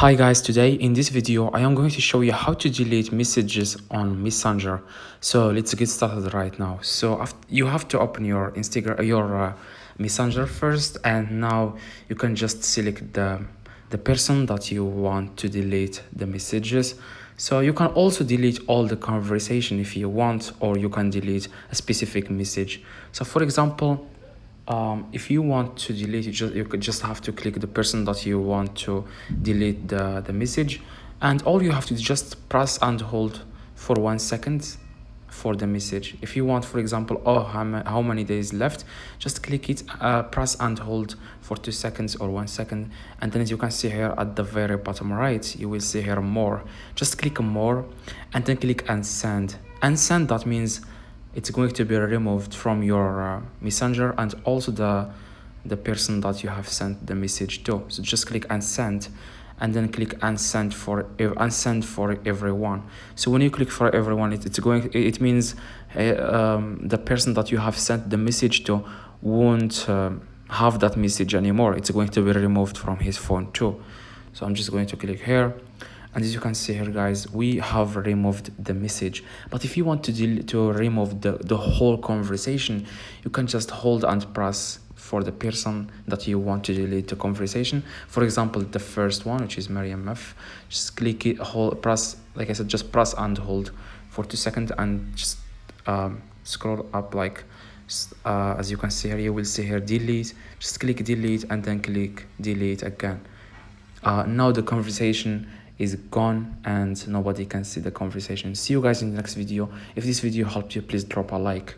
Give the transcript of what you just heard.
Hi guys, today in this video I am going to show you how to delete messages on Messenger. So let's get started right now. So you have to open your Instagram, your Messenger first, and now you can just select the person that you want to delete the messages. So you can also delete all the conversation if you want, or you can delete a specific message. So for example, if you want to delete it, you could just have to click the person that you want to delete the message, and all you have to do is just press and hold for 1 second for the message. If you want, for example, how many days left, just click it, press and hold for 2 seconds or 1 second, and then as you can see here at the very bottom right, you will see here more. Just click more and then click unsend. Unsend, that means it's going to be removed from your messenger, and also the person that you have sent the message to. So just click unsend and then click unsend for everyone. So when you click for everyone, it means the person that you have sent the message to won't have that message anymore. It's going to be removed from his phone too. So I'm just going to click here, and as you can see here guys, we have removed the message. But if you want to remove the whole conversation, you can just hold and press for the person that you want to delete the conversation. For example, the first one, which is Mariam F, just click it, press, like I said, just press and hold for 2 seconds, and just scroll up like as you can see here, you will see here delete. Just click delete and then click delete again. Now the conversation is gone and nobody can see the conversation. See you guys in the next video. If this video helped you, please drop a like.